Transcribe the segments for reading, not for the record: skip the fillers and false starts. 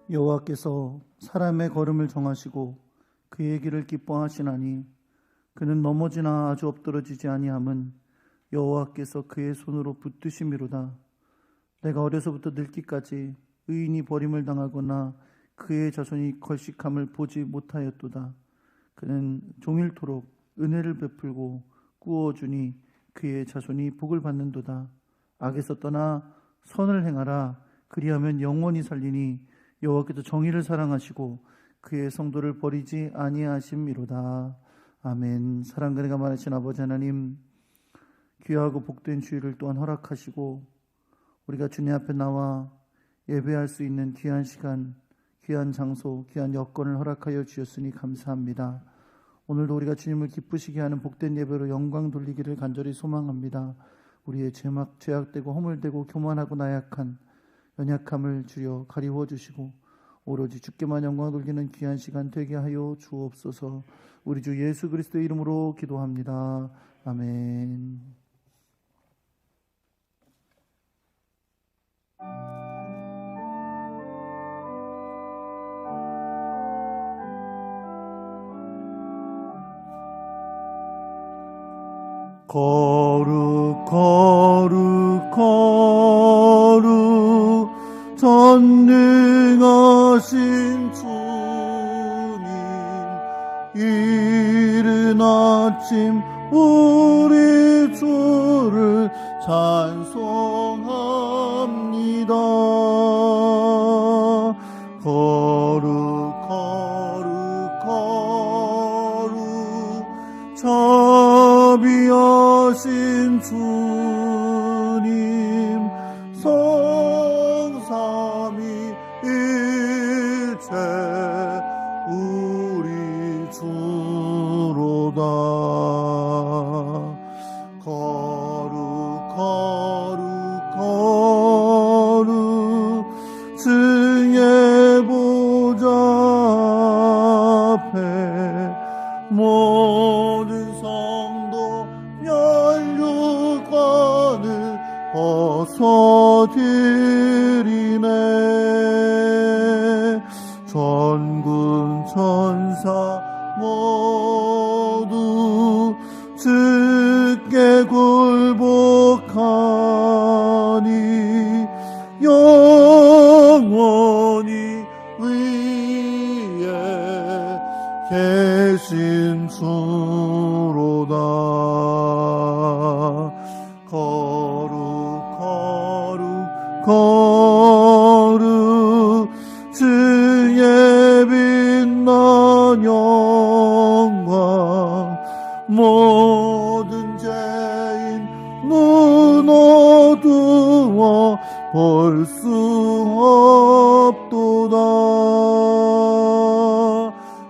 여호와께서 사람의 걸음을 정하시고 그의 길을 기뻐하시나니 그는 넘어지나 아주 엎드러지지 아니함은 여호와께서 그의 손으로 붙드심이로다. 내가 어려서부터 늙기까지 의인이 버림을 당하거나 그의 자손이 걸식함을 보지 못하였도다. 그는 종일토록 은혜를 베풀고 꾸어주니 그의 자손이 복을 받는도다. 악에서 떠나 선을 행하라. 그리하면 영원히 살리니 여호와께서 정의를 사랑하시고 그의 성도를 버리지 아니하심이로다. 아멘. 사랑과 은혜가 많으신 아버지 하나님, 귀하고 복된 주일을 또한 허락하시고 우리가 주님 앞에 나와 예배할 수 있는 귀한 시간, 귀한 장소, 귀한 여건을 허락하여 주셨으니 감사합니다. 오늘도 우리가 주님을 기쁘시게 하는 복된 예배로 영광 돌리기를 간절히 소망합니다. 우리의 죄악되고 허물되고 교만하고 나약한 연약함을 주여 가리워 주시고 오로지 주께만 영광 돌리는 귀한 시간 되게 하여 주옵소서. 우리 주 예수 그리스도의 이름으로 기도합니다. 아멘. 거룩 거룩 거룩 전능하신 주님, 이른 아침 우리 주를 찬송합니다. 거룩 거룩 거룩 자비하신 주님, 성삼위일체 우리 주로다. 거룩 거룩 거룩 증의 보좌 앞에 모든 성도 면류관을 벗어드리네. 전군 천사 모두 주께 굴복하니 영원히 위에 계신 주로다. 거룩 거룩 거룩 주의 빛난 영광, 모든 죄인 눈 어두워 볼 수 없도다.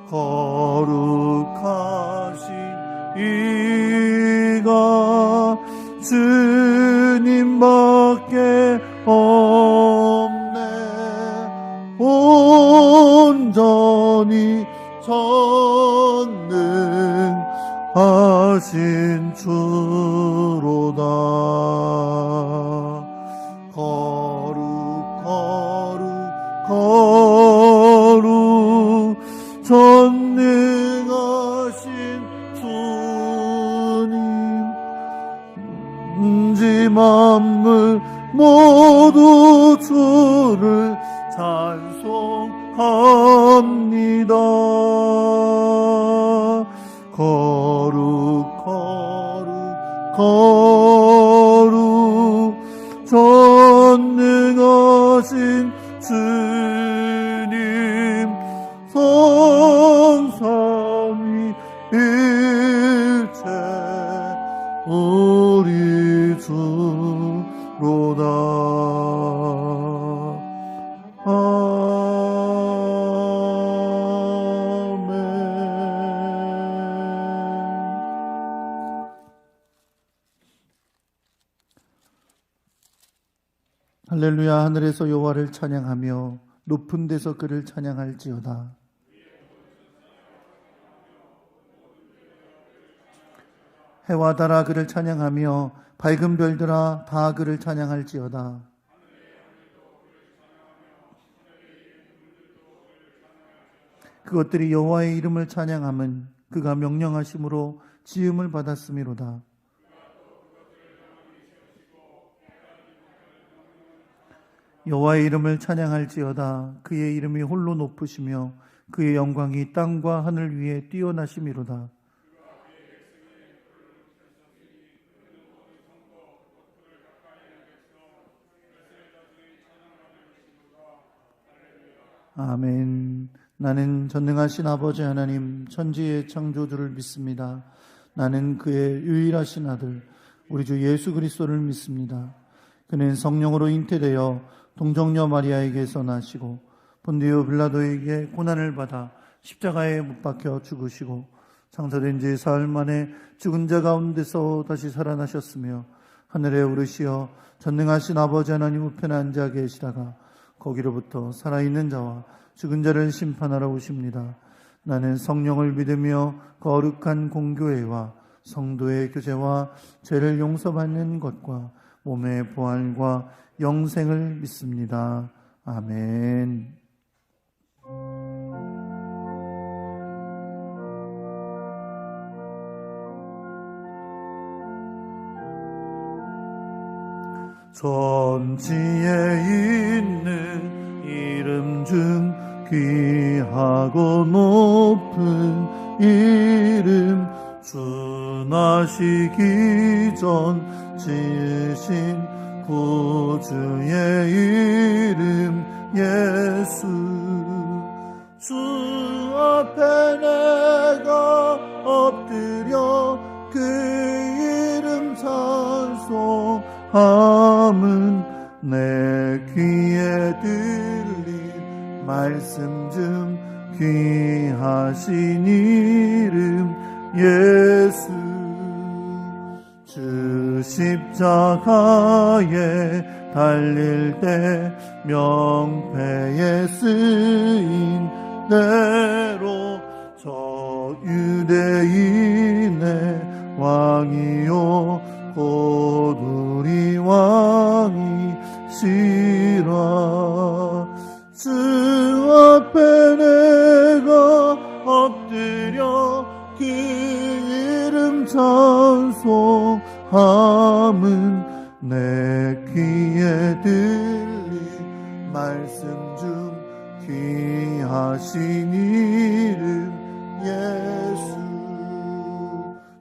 거룩하신 이가 주님밖에 없네. 온전히 전능하신 주로다. 거룩 거룩 거룩 전능하신 주님, 지 만물 모두 주를 찬송합니다. 거룩 거룩 거룩 전능하신 주님, 성삼위일체 우리 주로다. 아멘. 할렐루야. 하늘에서 여호와를 찬양하며 높은 데서 그를 찬양할지어다. 해와 달아 그를 찬양하며 밝은 별들아 다 그를 찬양할지어다. 그것들이 여호와의 이름을 찬양함은 그가 명령하심으로 지음을 받았음이로다. 여호와의 이름을 찬양할지어다. 그의 이름이 홀로 높으시며 그의 영광이 땅과 하늘 위에 뛰어나심이로다. 아멘. 나는 전능하신 아버지 하나님 천지의 창조주를 믿습니다. 나는 그의 유일하신 아들 우리 주 예수 그리스도를 믿습니다. 그는 성령으로 잉태되어 동정녀 마리아에게서 나시고 본디오 빌라도에게 고난을 받아 십자가에 못 박혀 죽으시고 장사된 지 사흘 만에 죽은 자 가운데서 다시 살아나셨으며 하늘에 오르시어 전능하신 아버지 하나님 우편에 앉아 계시다가 거기로부터 살아있는 자와 죽은 자를 심판하러 오십니다. 나는 성령을 믿으며 거룩한 공교회와 성도의 교제와 죄를 용서받는 것과 몸의 부활과 영생을 믿습니다. 아멘. 천지에 있는 이름 중 귀하고 높은 이름 준하시기 전 지으신 구주의 이름 예수. 주 앞에 내가 엎드려 그 이름 찬송함은 내 귀에 들린 말씀 중 귀하신 이름 예수. 주 십자가에 달릴 때 명패에 쓰인 대로 저 유대인의 왕이요 곧 우리 왕이시라. 주 앞에 내가 엎드려 그 이름 찬송함은 내 귀에 들린 말씀 중 귀하신 이름 예수.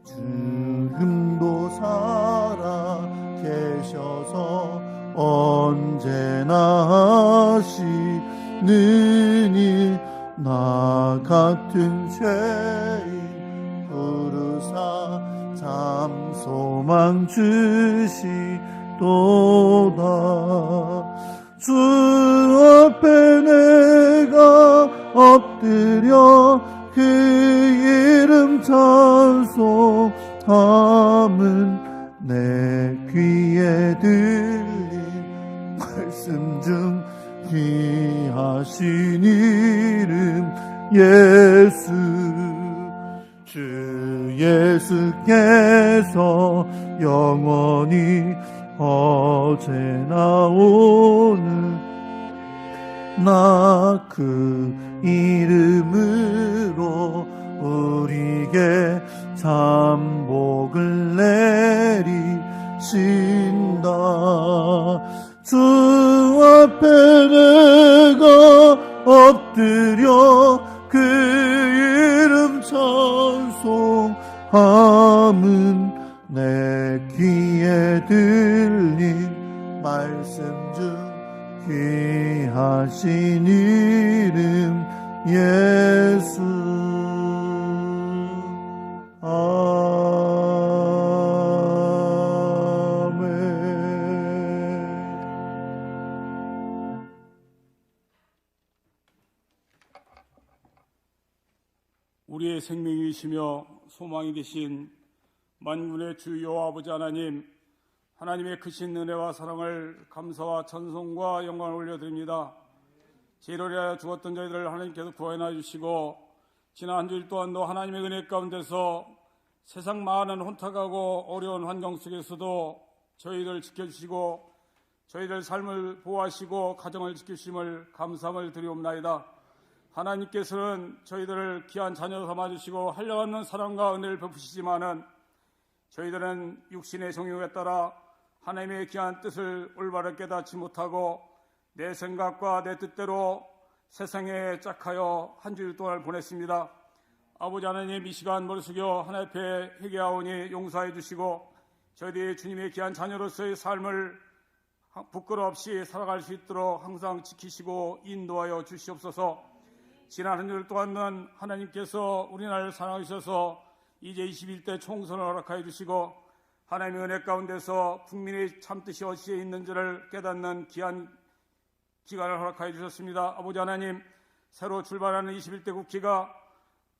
지금도 살아 계셔서 언제나 하시느니 나 같은 죄인 부르사 참 소망 주시도다. 주 앞에 내가 엎드려 그 이름 찬송함은 내 귀에 들린 말씀 중 귀하신 이름 예수. 주 예수께서 영원히 어제나 오늘 나 그 이름으로 우리에게 참 복을 내리신다. 주 앞에 내가 엎드려 그 이름 찬송함은 내 귀에 들린 말씀 중 귀하신 이름 예수. 우리의 생명이시며 소망이 되신 만군의 주 여호와 아버지 하나님, 하나님의 크신 은혜와 사랑을 감사와 찬송과 영광을 올려드립니다. 죄를 위하여 죽었던 저희들을 하나님께서 구원해 주시고 지난 한 주일 동안도 하나님의 은혜 가운데서 세상 많은 혼탁하고 어려운 환경 속에서도 저희들 지켜주시고 저희들 삶을 보호하시고 가정을 지키심을 감사함을 드리옵나이다. 하나님께서는 저희들을 귀한 자녀로 삼아주시고 한량없는 사랑과 은혜를 베푸시지만은 저희들은 육신의 정욕에 따라 하나님의 귀한 뜻을 올바르게 깨닫지 못하고 내 생각과 내 뜻대로 세상에 짝하여 한 주일 동안을 보냈습니다. 아버지 하나님, 이 시간 머리 숙여 하나님 앞에 회개하오니 용서해 주시고 저희들이 주님의 귀한 자녀로서의 삶을 부끄러 없이 살아갈 수 있도록 항상 지키시고 인도하여 주시옵소서. 지난 한 주일 동안은 하나님께서 우리나라를 사랑하셔서 이제 21대 총선을 허락하여 주시고 하나님의 은혜 가운데서 국민의 참뜻이 어디에 있는지를 깨닫는 귀한 기간을 허락하여 주셨습니다. 아버지 하나님, 새로 출발하는 21대 국회가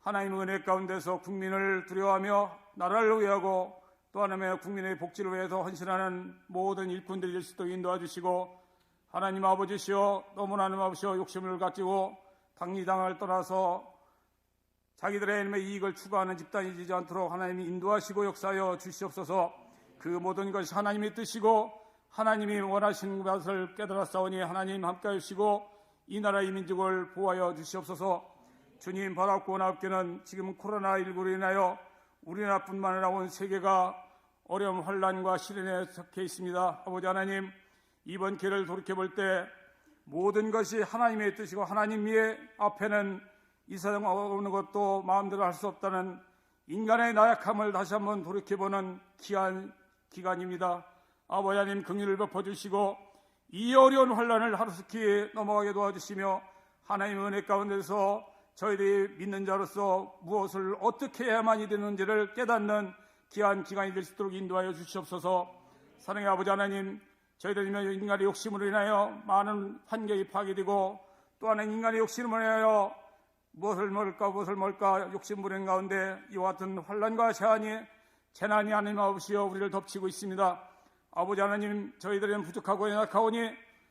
하나님의 은혜 가운데서 국민을 두려워하며 나라를 위하고 또 하나님의 국민의 복지를 위해서 헌신하는 모든 일꾼들이 될 수 있도록 인도해 주시고 하나님 아버지시여, 너무나 하나님 아버지시여 욕심을 가지고 당리당을 떠나서 자기들의 이름의 이익을 추구하는 집단이 되지 않도록 하나님이 인도하시고 역사하여 주시옵소서. 그 모든 것이 하나님의 뜻이고 하나님이 원하시는 것을 깨달았사오니 하나님 함께해 주시고 이 나라의 민족을 보호하여 주시옵소서. 주님, 바랍고 원하옵기는 지금 코로나19로 인하여 우리나라뿐만 아니라 온 세계가 어려움, 환난과 시련에 섞여 있습니다. 아버지 하나님, 이번 기회를 돌이켜볼 때 모든 것이 하나님의 뜻이고 하나님 앞에는 이 세상 어느 것도 마음대로 할 수 없다는 인간의 나약함을 다시 한번 돌이켜보는 귀한 기간입니다. 아버지 하나님, 긍휼을 베풀어주시고 이 어려운 환난을 하루속히 넘어가게 도와주시며 하나님의 은혜 가운데서 저희들이 믿는 자로서 무엇을 어떻게 해야만이 되는지를 깨닫는 귀한 기간이 될 수 있도록 인도하여 주시옵소서. 사랑의 아버지 하나님, 저희들이 인간의 욕심으로 인하여 많은 환경이 파괴되고 또 하나는 인간의 욕심으로 인하여 무엇을 먹을까 욕심부린 가운데 이와 같은 환난과 재난이 하나님 아버지여 우리를 덮치고 있습니다. 아버지 하나님, 저희들은 부족하고 연약하오니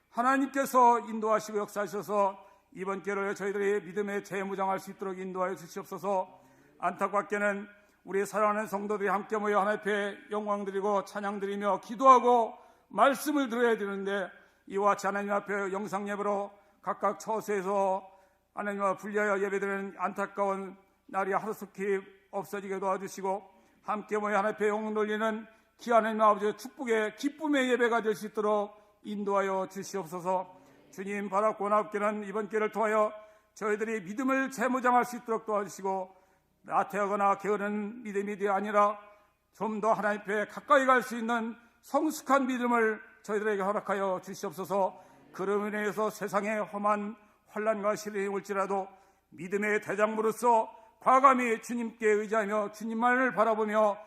하나님께서 인도하시고 역사하셔서 이번 기회를 저희들이 믿음의 재무장할 수 있도록 인도하여 주시옵소서. 안타깝게는 우리 사랑하는 성도들이 함께 모여 하나님 앞에 영광드리고 찬양드리며 기도하고 말씀을 들어야 되는데 이와 같이 하나님 앞에 영상 예배로 각각 처소에서 하나님과 분리하여 예배드리는 안타까운 날이 하루속히 없어지게 도와주시고 함께 모여 하나님 앞에 영광 돌리는 귀한 하나님 아버지의 축복의 기쁨의 예배가 될 수 있도록 인도하여 주시옵소서. 주님, 바랍고 원하옵기는 이번 기회를 통하여 저희들이 믿음을 재무장할 수 있도록 도와주시고 나태하거나 게으른 믿음이 아니라 좀 더 하나님 앞에 가까이 갈 수 있는 성숙한 믿음을 저희들에게 허락하여 주시옵소서. 그로 인해서 세상에 험한 환난과 시련이 올지라도 믿음의 대장부로서 과감히 주님께 의지하며 주님만을 바라보며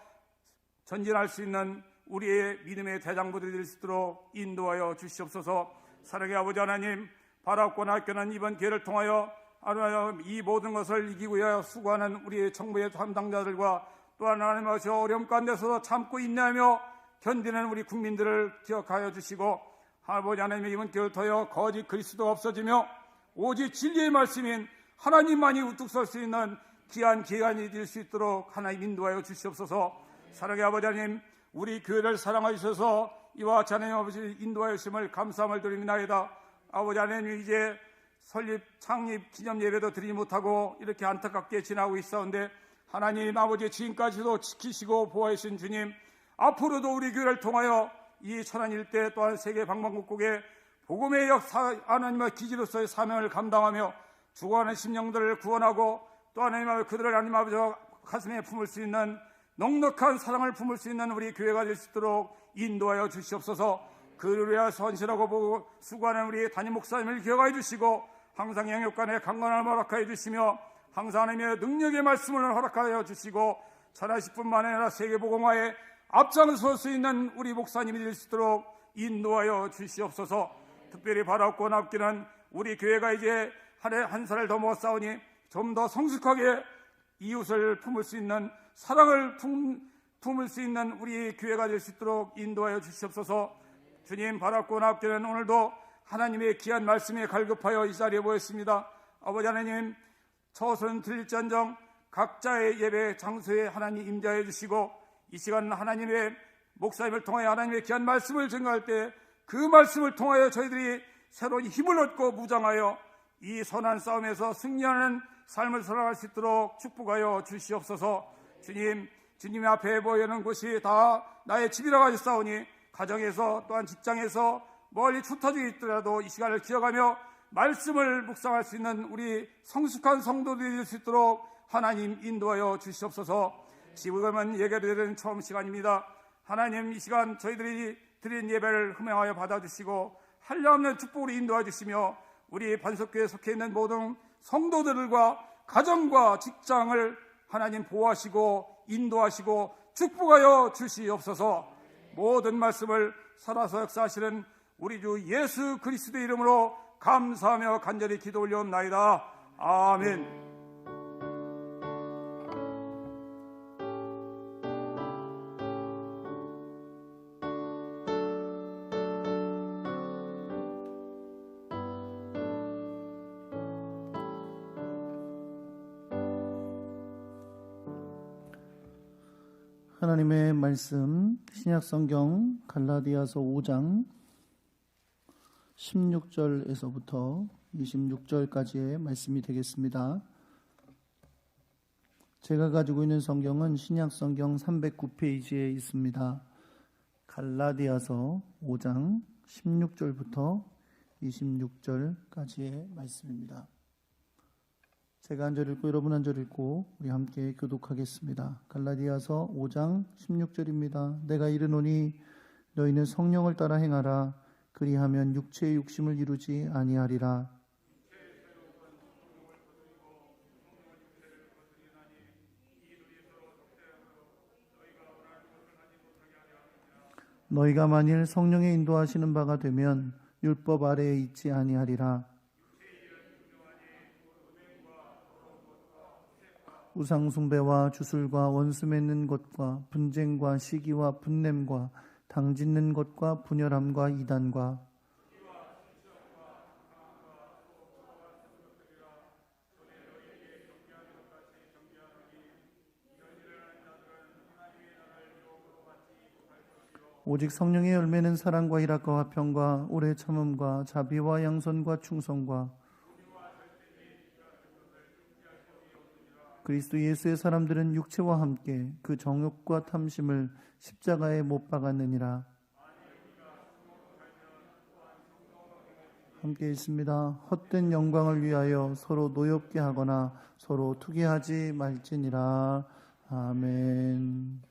전진할 수 있는 우리의 믿음의 대장부들이 될 수 있도록 인도하여 주시옵소서. 사랑의 아버지 하나님, 바랍고 원하옵기는 이번 기회를 통하여 하나님 이 모든 것을 이기기 위하여 수고하는 우리의 정부의 담당자들과 또한 하나님 아버지 어려움 가운데서도 참고 인내하며 견디는 우리 국민들을 기억하여 주시고 아버지 하나님의 이번 기회를 통하여 거짓 그리스도가 없어지며 오직 진리의 말씀인 하나님만이 우뚝 설 수 있는 귀한 기간이 될 수 있도록 하나님 인도하여 주시옵소서. 사랑의 아버지 하나님, 우리 교회를 사랑하셔서 이와 같이 하나님 아버지 인도하여 주심을 감사함을 드립니다이다. 아버지 하나님, 이제 설립 창립 기념 예배도 드리지 못하고 이렇게 안타깝게 지나고 있었는데 하나님 아버지 지금까지도 지키시고 보호해 주신 주님, 앞으로도 우리 교회를 통하여 이 천안 일대 또한 세계 방방곡곡에 복음의 역사 하나님의 기지로서의 사명을 감당하며 죽어가는 심령들을 구원하고 또 하나님 아버지 그들을 하나님 아버지 가슴에 품을 수 있는 넉넉한 사랑을 품을 수 있는 우리 교회가 될 수 있도록 인도하여 주시옵소서. 그를 위하여 헌신하고 보고 수고하는 우리 담임 목사님을 기억하여 주시고 항상 영역간에 강건함을 허락하여 주시며 항상 하나님의 능력의 말씀을 허락하여 주시고 천하식뿐만 아니라 세계복음화에 앞장설 수 있는 우리 목사님이 될 수 있도록 인도하여 주시옵소서. 특별히 바랍고 원하옵기는 우리 교회가 이제 한 살을 더 먹었사오니 좀 더 성숙하게 이웃을 품을 수 있는 사랑을 품을 수 있는 우리 교회가 될 수 있도록 인도하여 주시옵소서. 주님, 바랍고 원하옵기는 오늘도 하나님의 귀한 말씀에 갈급하여 이 자리에 모였습니다. 아버지 하나님, 처소는 들릴지언정 각자의 예배 장소에 하나님 임재해 주시고 이 시간 하나님의 목사님을 통하여 하나님의 귀한 말씀을 증거할 때 그 말씀을 통하여 저희들이 새로운 힘을 얻고 무장하여 이 선한 싸움에서 승리하는 삶을 살아갈 수 있도록 축복하여 주시옵소서. 주님 앞에 모여있는 곳이 다 나의 집이라고 하셨사오니 가정에서 또한 직장에서 멀리 흩어져 있더라도 이 시간을 기억하며 말씀을 묵상할 수 있는 우리 성숙한 성도들이 될 수 있도록 하나님 인도하여 주시옵소서. 지금은 예배드리는 처음 시간입니다. 하나님, 이 시간 저희들이 드린 예배를 흠양하여 받아주시고 한량없는 축복으로 인도해 주시며 우리 반석교회에 속해 있는 모든 성도들과 가정과 직장을 하나님 보호하시고 인도하시고 축복하여 주시옵소서. 모든 말씀을 살아서 역사하시는 우리 주 예수 그리스도의 이름으로 감사하며 간절히 기도 올려옵나이다. 아멘. 하나님의 말씀 신약성경 갈라디아서 5장 16절에서부터 26절까지의 말씀이 되겠습니다. 제가 가지고 있는 성경은 신약성경 309페이지에 있습니다. 갈라디아서 5장 16절부터 26절까지의 말씀입니다. 제가 한 절 읽고 여러분 한 절 읽고 우리 함께 교독하겠습니다. 갈라디아서 5장 16절입니다. 내가 이르노니 너희는 성령을 따라 행하라. 그리하면 육체의 욕심을 이루지 아니하리라. 너희가 만일 성령의 인도하시는 바가 되면 율법 아래에 있지 아니하리라. 우상숭배와 주술과 원수 맺는 것과 분쟁과 시기와 분냄과 당짓는 것과 분열함과 이단과 오직 성령의 열매는 사랑과 희락과 화평과 오래 참음과 자비와 양선과 충성과 그리스도 예수의 사람들은 육체와 함께 그 정욕과 탐심을 십자가에 못 박았느니라. 함께 있습니다. 헛된 영광을 위하여 서로 노엽게 하거나 서로 투기하지 말지니라. 아멘.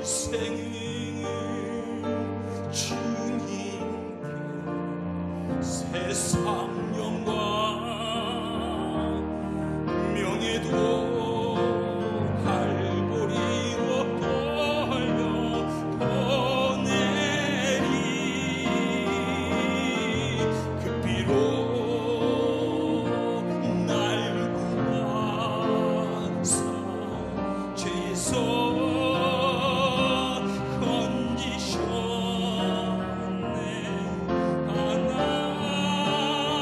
생을 주님께 세상 영광 명예도 갈보리로 돌려보내리 그 피로 날 구하사 죄에서 건지셨네.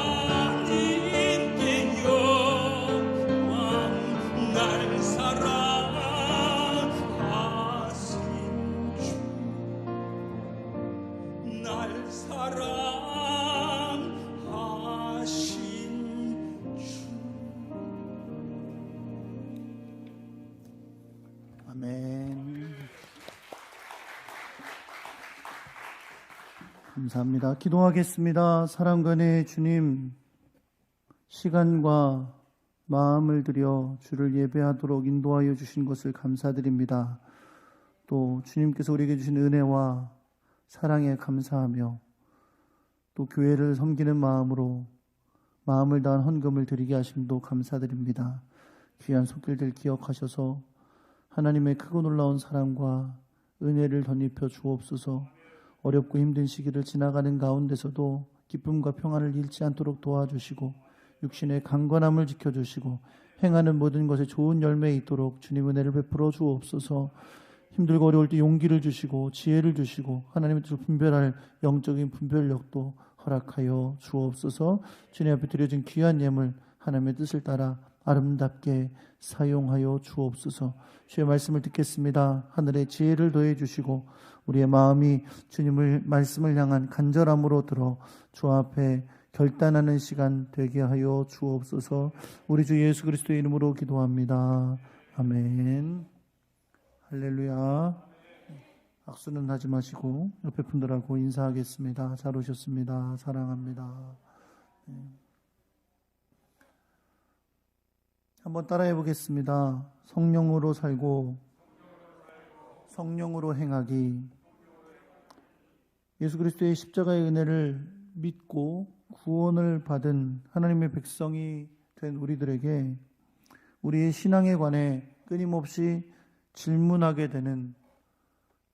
하나님께 영광 날 사랑하신 주 날 사랑하신 주. 아멘. 감사합니다. 기도하겠습니다. 사랑과 은혜의 주님, 시간과 마음을 들여 주를 예배하도록 인도하여 주신 것을 감사드립니다. 또 주님께서 우리에게 주신 은혜와 사랑에 감사하며 또 교회를 섬기는 마음으로 마음을 다한 헌금을 드리게 하심도 감사드립니다. 귀한 손길들 기억하셔서 하나님의 크고 놀라운 사랑과 은혜를 덧입혀 주옵소서. 어렵고 힘든 시기를 지나가는 가운데서도 기쁨과 평안을 잃지 않도록 도와주시고 육신의 강건함을 지켜주시고 행하는 모든 것에 좋은 열매 있도록 주님 은혜를 베풀어 주옵소서. 힘들고 어려울 때 용기를 주시고 지혜를 주시고 하나님의 뜻을 분별할 영적인 분별력도 허락하여 주옵소서. 주님 앞에 드려진 귀한 예물 하나님의 뜻을 따라 아름답게 사용하여 주옵소서. 주의 말씀을 듣겠습니다. 하늘의 지혜를 더해 주시고 우리의 마음이 주님을 말씀을 향한 간절함으로 들어 주 앞에 결단하는 시간 되게 하여 주옵소서. 우리 주 예수 그리스도의 이름으로 기도합니다. 아멘. 할렐루야. 악수는 하지 마시고 옆에 분들하고 인사하겠습니다. 잘 오셨습니다. 사랑합니다. 한번 따라해 보겠습니다. 성령으로 살고 성령으로 행하기. 예수 그리스도의 십자가의 은혜를 믿고 구원을 받은 하나님의 백성이 된 우리들에게 우리의 신앙에 관해 끊임없이 질문하게 되는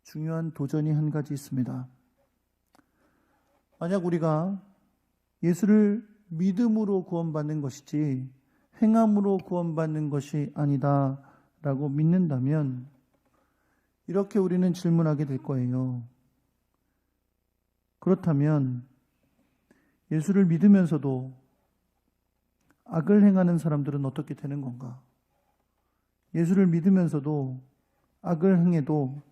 중요한 도전이 한 가지 있습니다. 만약 우리가 예수를 믿음으로 구원받는 것이지 행함으로 구원받는 것이 아니다 라고 믿는다면 이렇게 우리는 질문하게 될 거예요. 그렇다면 예수를 믿으면서도 악을 행하는 사람들은 어떻게 되는 건가? 예수를 믿으면서도 악을 행해도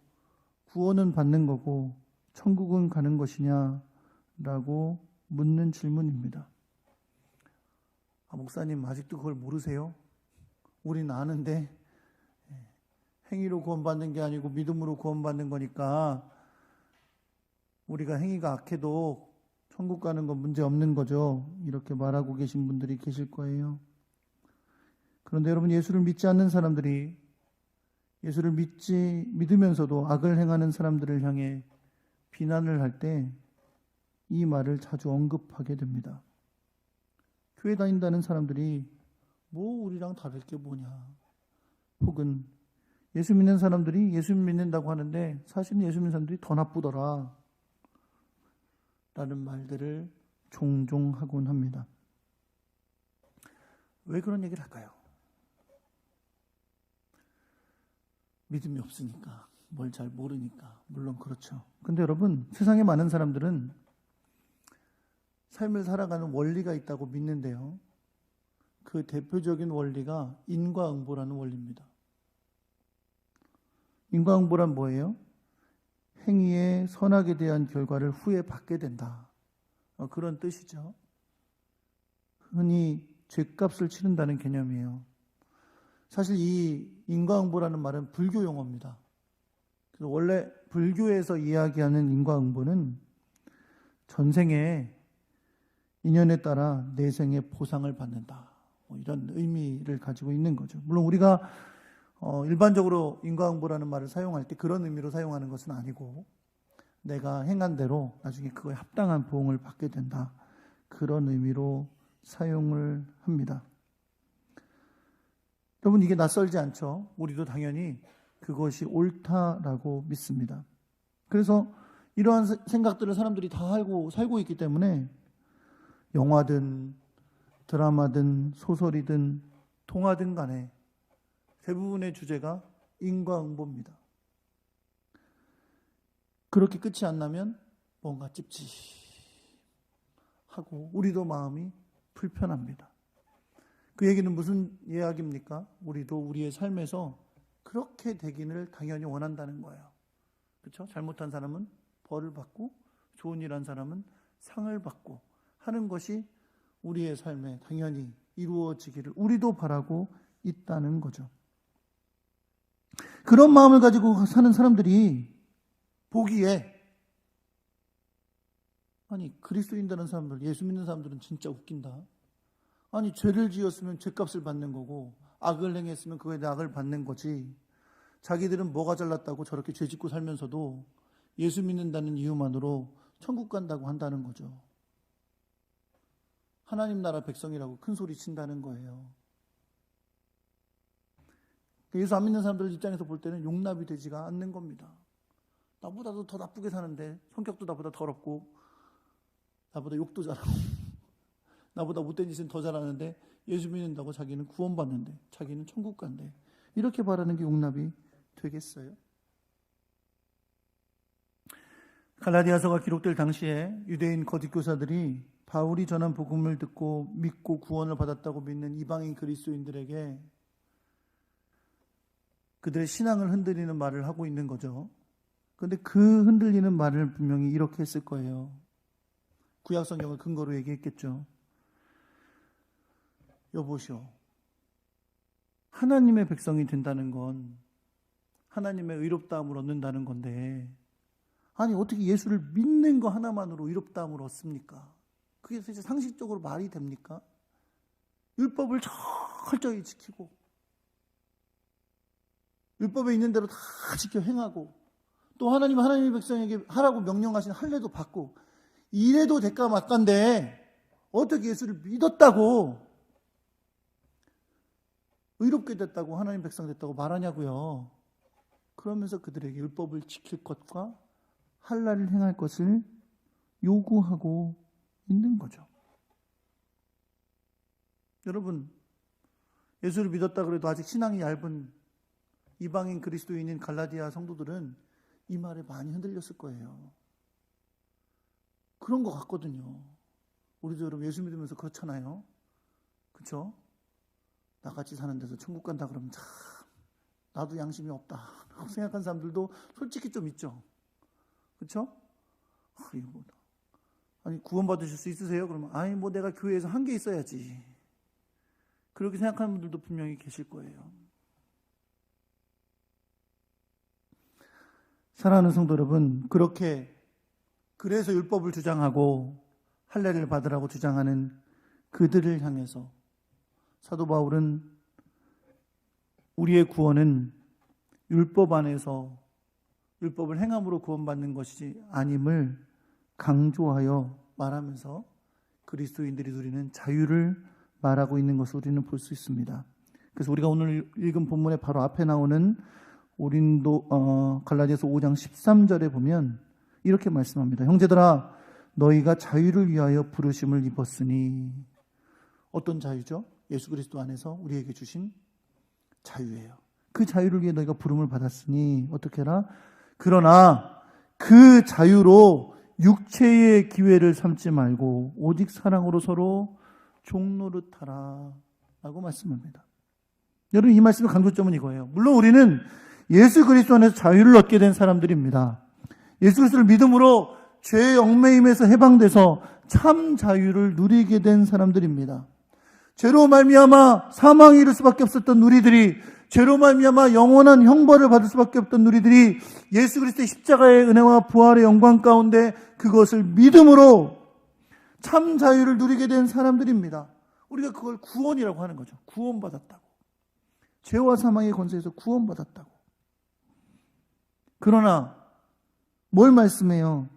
구원은 받는 거고 천국은 가는 것이냐라고 묻는 질문입니다. 목사님 아직도 그걸 모르세요? 우린 아는데 행위로 구원받는 게 아니고 믿음으로 구원받는 거니까 우리가 행위가 악해도 천국 가는 건 문제 없는 거죠. 이렇게 말하고 계신 분들이 계실 거예요. 그런데 여러분, 예수를 믿지 않는 사람들이 예수를 믿으면서도 악을 행하는 사람들을 향해 비난을 할 때 이 말을 자주 언급하게 됩니다. 교회 다닌다는 사람들이 뭐 우리랑 다를 게 뭐냐, 혹은 예수 믿는 사람들이 예수 믿는다고 하는데 사실은 예수 믿는 사람들이 더 나쁘더라 라는 말들을 종종 하곤 합니다. 왜 그런 얘기를 할까요? 믿음이 없으니까, 뭘 잘 모르니까. 물론 그렇죠. 근데 여러분, 세상에 많은 사람들은 삶을 살아가는 원리가 있다고 믿는데요, 그 대표적인 원리가 인과응보라는 원리입니다. 인과응보란 뭐예요? 행위의 선악에 대한 결과를 후에 받게 된다, 그런 뜻이죠. 흔히 죗값을 치른다는 개념이에요. 사실 이 인과응보라는 말은 불교 용어입니다. 그래서 원래 불교에서 이야기하는 인과응보는 전생에 인연에 따라 내생의 보상을 받는다, 이런 의미를 가지고 있는 거죠. 물론 우리가 일반적으로 인과응보라는 말을 사용할 때 그런 의미로 사용하는 것은 아니고 내가 행한 대로 나중에 그거에 합당한 보응을 받게 된다. 그런 의미로 사용을 합니다. 여러분, 이게 낯설지 않죠? 우리도 당연히 그것이 옳다라고 믿습니다. 그래서 이러한 생각들을 사람들이 다 알고 살고 있기 때문에 영화든 드라마든 소설이든 동화든 간에 대부분의 주제가 인과응보입니다. 그렇게 끝이 안 나면 뭔가 찝찝하고 우리도 마음이 불편합니다. 그 얘기는 무슨 이야기입니까? 우리도 우리의 삶에서 그렇게 되기를 당연히 원한다는 거예요. 그렇죠? 잘못한 사람은 벌을 받고 좋은 일 한 사람은 상을 받고 하는 것이 우리의 삶에 당연히 이루어지기를 우리도 바라고 있다는 거죠. 그런 마음을 가지고 사는 사람들이 보기에 아니 그리스도인다는 사람들, 예수 믿는 사람들은 진짜 웃긴다. 아니 죄를 지었으면 죄값을 받는 거고 악을 행했으면 그거에 대해 악을 받는 거지. 자기들은 뭐가 잘났다고 저렇게 죄 짓고 살면서도 예수 믿는다는 이유만으로 천국 간다고 한다는 거죠. 하나님 나라 백성이라고 큰 소리 친다는 거예요. 예수 안 믿는 사람들 입장에서 볼 때는 용납이 되지가 않는 겁니다. 나보다도 더 나쁘게 사는데 성격도 나보다 더럽고 나보다 욕도 잘하고 나보다 못된 짓은 더 잘하는데 예수 믿는다고 자기는 구원받는데 자기는 천국 간대. 이렇게 바라는 게 용납이 되겠어요? 갈라디아서가 기록될 당시에 유대인 거짓 교사들이 바울이 전한 복음을 듣고 믿고 구원을 받았다고 믿는 이방인 그리스도인들에게 그들의 신앙을 흔들리는 말을 하고 있는 거죠. 그런데 그 흔들리는 말을 분명히 이렇게 했을 거예요. 구약 성경을 근거로 얘기했겠죠. 여보시오, 하나님의 백성이 된다는 건 하나님의 의롭다함을 얻는다는 건데 아니 어떻게 예수를 믿는 거 하나만으로 의롭다함을 얻습니까? 그게 사실 상식적으로 말이 됩니까? 율법을 철저히 지키고 율법에 있는 대로 다 지켜 행하고 또 하나님의 백성에게 하라고 명령하신 할례도 받고 이래도 될까 말까인데 어떻게 예수를 믿었다고 의롭게 됐다고 하나님 백성 됐다고 말하냐고요. 그러면서 그들에게 율법을 지킬 것과 할례를 행할 것을 요구하고 있는 거죠. 여러분, 예수를 믿었다 그래도 아직 신앙이 얇은 이방인 그리스도인인 갈라디아 성도들은 이 말에 많이 흔들렸을 거예요. 그런 것 같거든요. 우리도 여러분 예수 믿으면서 그렇잖아요. 그렇죠? 나같이 사는 데서 천국 간다 그러면 참 나도 양심이 없다 라고 생각하는 사람들도 솔직히 좀 있죠. 그렇죠? 아니 구원받으실 수 있으세요? 그러면 아니 뭐 내가 교회에서 한 게 있어야지. 그렇게 생각하는 분들도 분명히 계실 거예요. 사랑하는 성도 여러분, 그래서 율법을 주장하고 할례를 받으라고 주장하는 그들을 향해서 사도 바울은 우리의 구원은 율법 안에서 율법을 행함으로 구원받는 것이 아님을 강조하여 말하면서 그리스도인들이 누리는 자유를 말하고 있는 것을 우리는 볼 수 있습니다. 그래서 우리가 오늘 읽은 본문의 바로 앞에 나오는 갈라디아서 5장 13절에 보면 이렇게 말씀합니다. 형제들아 너희가 자유를 위하여 부르심을 입었으니 어떤 자유죠? 예수 그리스도 안에서 우리에게 주신 자유예요. 그 자유를 위해 너희가 부름을 받았으니 어떻게 해라? 그러나 그 자유로 육체의 기회를 삼지 말고 오직 사랑으로 서로 종노릇하라 라고 말씀합니다. 여러분 이 말씀의 강조점은 이거예요. 물론 우리는 예수 그리스도 안에서 자유를 얻게 된 사람들입니다. 예수 그리스도를 믿음으로 죄의 얽매임에서 해방돼서 참 자유를 누리게 된 사람들입니다. 죄로 말미암아 사망에 이를 수밖에 없었던 우리들이 죄로 말미암아 영원한 형벌을 받을 수밖에 없던 우리들이 예수 그리스도의 십자가의 은혜와 부활의 영광 가운데 그것을 믿음으로 참 자유를 누리게 된 사람들입니다. 우리가 그걸 구원이라고 하는 거죠. 구원받았다고. 죄와 사망의 권세에서 구원받았다고. 그러나 뭘 말씀해요?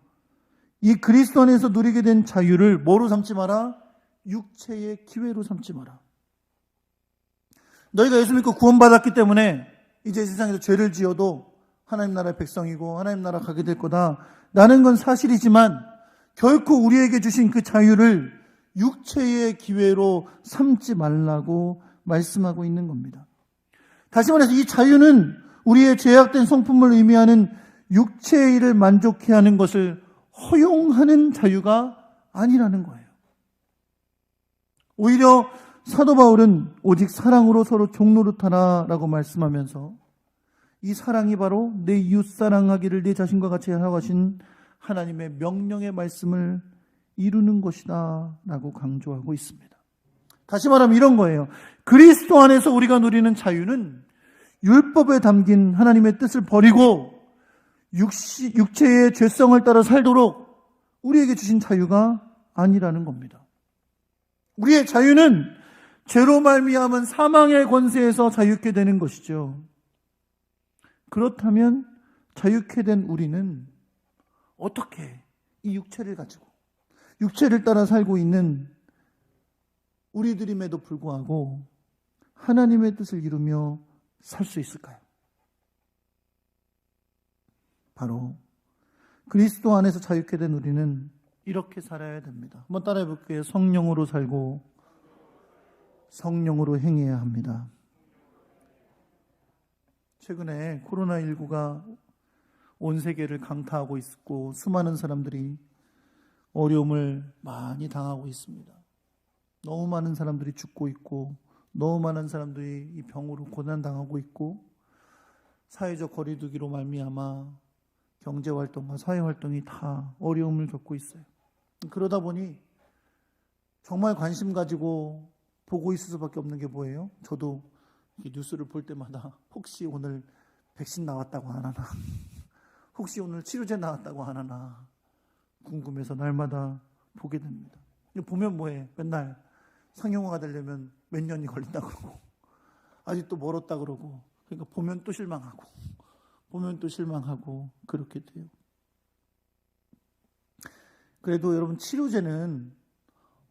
이 그리스도 안에서 누리게 된 자유를 뭐로 삼지 마라? 육체의 기회로 삼지 마라. 너희가 예수 믿고 구원받았기 때문에 이제 세상에서 죄를 지어도 하나님 나라의 백성이고 하나님 나라 가게 될 거다 라는 건 사실이지만 결코 우리에게 주신 그 자유를 육체의 기회로 삼지 말라고 말씀하고 있는 겁니다. 다시 말해서 이 자유는 우리의 죄악된 성품을 의미하는 육체의 일을 만족해 하는 것을 허용하는 자유가 아니라는 거예요. 오히려 사도 바울은 오직 사랑으로 서로 종노릇하라 라고 말씀하면서 이 사랑이 바로 내 이웃 사랑하기를 내 자신과 같이 하라고 하신 하나님의 명령의 말씀을 이루는 것이다 라고 강조하고 있습니다. 다시 말하면 이런 거예요. 그리스도 안에서 우리가 누리는 자유는 율법에 담긴 하나님의 뜻을 버리고 육체의 죄성을 따라 살도록 우리에게 주신 자유가 아니라는 겁니다. 우리의 자유는 죄로 말미암은 사망의 권세에서 자유케 되는 것이죠. 그렇다면 자유케 된 우리는 어떻게 이 육체를 가지고 육체를 따라 살고 있는 우리들임에도 불구하고 하나님의 뜻을 이루며 살 수 있을까요? 바로 그리스도 안에서 자유케 된 우리는 이렇게 살아야 됩니다. 한번 따라해 볼게요. 성령으로 살고 성령으로 행해야 합니다. 최근에 코로나19가 온 세계를 강타하고 있고 수많은 사람들이 어려움을 많이 당하고 있습니다. 너무 많은 사람들이 죽고 있고 너무 많은 사람들이 이 병으로 고난당하고 있고 사회적 거리두기로 말미암아 경제활동과 사회활동이 다 어려움을 겪고 있어요. 그러다 보니 정말 관심 가지고 보고 있을 수밖에 없는 게 뭐예요? 저도 뉴스를 볼 때마다 혹시 오늘 백신 나왔다고 안 하나 혹시 오늘 치료제 나왔다고 안 하나 궁금해서 날마다 보게 됩니다. 보면 뭐해? 맨날 상용화가 되려면 몇 년이 걸린다 그러고 아직도 멀었다 그러고 그러니까 보면 또 실망하고 보면 또 실망하고 그렇게 돼요. 그래도 여러분 치료제는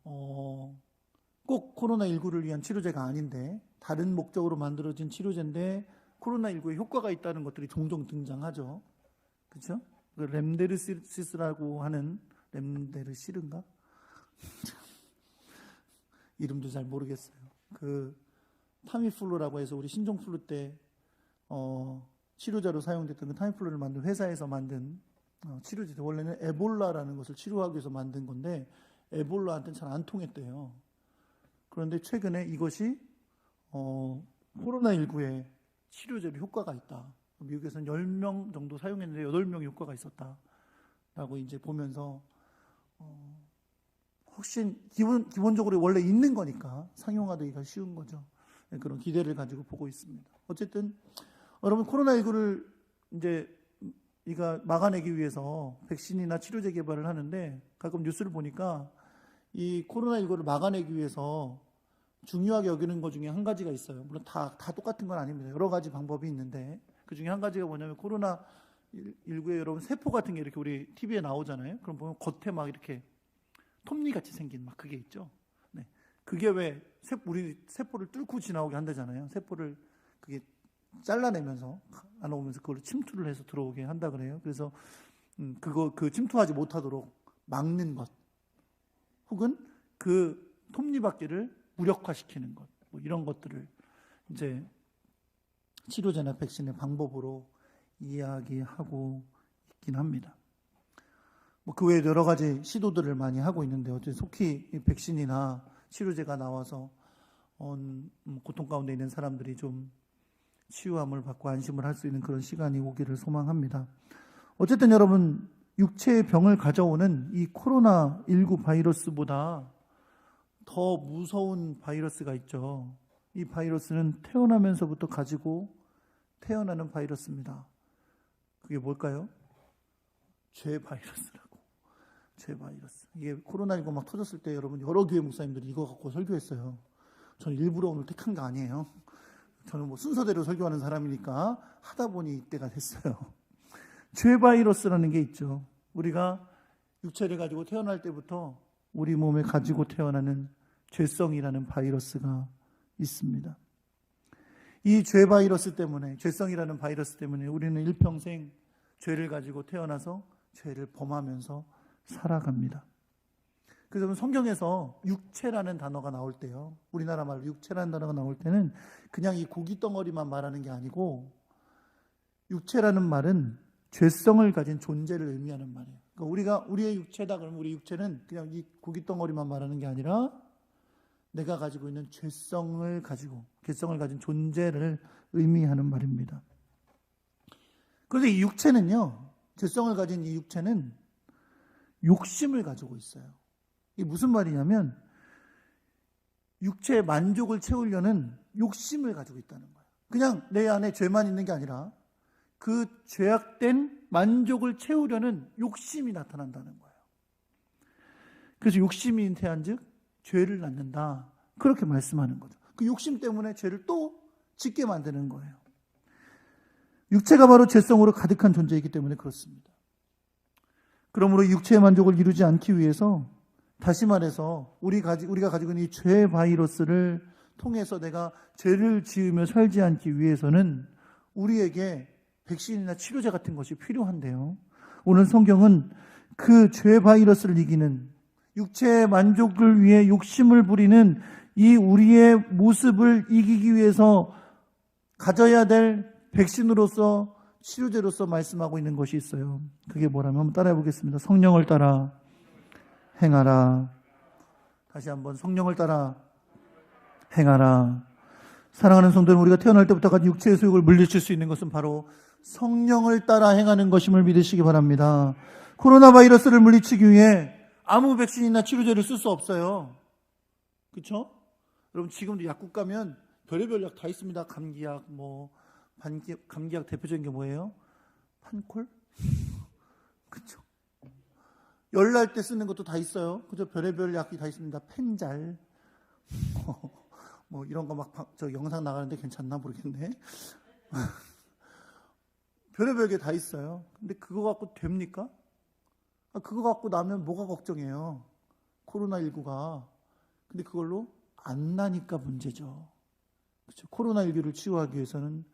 꼭 코로나19를 위한 치료제가 아닌데 다른 목적으로 만들어진 치료제인데 코로나19에 효과가 있다는 것들이 종종 등장하죠. 그렇죠? 렘데르시스라고 하는 렘데르시른가? 이름도 잘 모르겠어요. 그 타미플루라고 해서 우리 신종플루 때 치료제로 사용됐던 그 타미플루를 만든 회사에서 만든 치료제. 원래는 에볼라라는 것을 치료하기 위해서 만든 건데 에볼라한테는 잘 안 통했대요. 그런데 최근에 이것이 코로나19에 치료제로 효과가 있다. 미국에서는 10명 정도 사용했는데 8명이 효과가 있었다라고 이제 보면서 훨씬 기본적으로 원래 있는 거니까 상용화되기가 쉬운 거죠. 그런 기대를 가지고 보고 있습니다. 어쨌든 여러분 코로나19를 이제 이가 막아내기 위해서 백신이나 치료제 개발을 하는데 가끔 뉴스를 보니까 이 코로나19를 막아내기 위해서 중요하게 여기는 것 중에 한 가지가 있어요. 물론 다 똑같은 건 아닙니다. 여러 가지 방법이 있는데 그 중에 한 가지가 뭐냐면 코로나19에 여러분 세포 같은 게 이렇게 우리 TV에 나오잖아요. 그럼 보면 겉에 막 이렇게 톱니같이 생긴 막 그게 있죠. 네. 그게 왜 우리 세포를 뚫고 지나오게 한다잖아요. 세포를 그게 잘라내면서 안 오면서 그걸 침투를 해서 들어오게 한다 그래요. 그래서 그 침투하지 못하도록 막는 것, 혹은 그 톱니바퀴를 무력화시키는 것, 뭐 이런 것들을 이제 치료제나 백신의 방법으로 이야기하고 있긴 합니다. 뭐 그 외에 여러 가지 시도들을 많이 하고 있는데 어쨌든 속히 백신이나 치료제가 나와서 고통 가운데 있는 사람들이 좀 치유함을 받고 안심을 할 수 있는 그런 시간이 오기를 소망합니다. 어쨌든 여러분 육체의 병을 가져오는 이 코로나19 바이러스보다 더 무서운 바이러스가 있죠. 이 바이러스는 태어나면서부터 가지고 태어나는 바이러스입니다. 그게 뭘까요? 죄 바이러스라고. 죄 바이러스. 이게 코로나19 막 터졌을 때 여러분 여러 교회 목사님들이 이거 갖고 설교했어요. 저는 일부러 오늘 택한 게 아니에요. 저는 뭐 순서대로 설교하는 사람이니까 하다 보니 이때가 됐어요. 죄 바이러스라는 게 있죠. 우리가 육체를 가지고 태어날 때부터 우리 몸에 가지고 태어나는 죄성이라는 바이러스가 있습니다. 이 죄 바이러스 때문에, 죄성이라는 바이러스 때문에 우리는 일평생 죄를 가지고 태어나서 죄를 범하면서 살아갑니다. 그래서 성경에서 육체라는 단어가 나올 때요, 우리나라 말로 육체라는 단어가 나올 때는 그냥 이 고기 덩어리만 말하는 게 아니고, 육체라는 말은 죄성을 가진 존재를 의미하는 말이에요. 그러니까 우리의 육체다 그러면 우리 육체는 그냥 이 고기 덩어리만 말하는 게 아니라 내가 가지고 있는 죄성을 가진 존재를 의미하는 말입니다. 그런데 이 육체는요, 죄성을 가진 이 육체는 욕심을 가지고 있어요. 이게 무슨 말이냐면 육체의 만족을 채우려는 욕심을 가지고 있다는 거예요. 그냥 내 안에 죄만 있는 게 아니라 그 죄악된 만족을 채우려는 욕심이 나타난다는 거예요. 그래서 욕심이 잉태한즉 죄를 낳는다, 그렇게 말씀하는 거죠. 그 욕심 때문에 죄를 또 짓게 만드는 거예요. 육체가 바로 죄성으로 가득한 존재이기 때문에 그렇습니다. 그러므로 육체의 만족을 이루지 않기 위해서, 다시 말해서 우리가 가지고 있는 이 죄 바이러스를 통해서 내가 죄를 지으며 살지 않기 위해서는 우리에게 백신이나 치료제 같은 것이 필요한데요, 오늘 성경은 그 죄 바이러스를 이기는, 육체의 만족을 위해 욕심을 부리는 이 우리의 모습을 이기기 위해서 가져야 될 백신으로서, 치료제로서 말씀하고 있는 것이 있어요. 그게 뭐라면 한번 따라해 보겠습니다. 성령을 따라 행하라. 다시 한번, 성령을 따라 행하라. 사랑하는 성도는, 우리가 태어날 때부터 가진 육체의 소욕을 물리칠 수 있는 것은 바로 성령을 따라 행하는 것임을 믿으시기 바랍니다. 코로나 바이러스를 물리치기 위해 아무 백신이나 치료제를 쓸 수 없어요. 그렇죠? 여러분, 지금도 약국 가면 별의별 약 다 있습니다. 감기약, 감기약 대표적인 게 뭐예요? 판콜? 그렇죠? 열 날 때 쓰는 것도 다 있어요. 그죠? 별의별 약이 다 있습니다. 펜잘, 이런 거 저 영상 나가는데 괜찮나 모르겠네. 별의별 게 다 있어요. 근데 그거 갖고 됩니까? 그거 갖고 나면 뭐가 걱정이에요? 코로나19가. 근데 그걸로 안 나니까 문제죠. 그렇죠? 코로나19를 치유하기 위해서는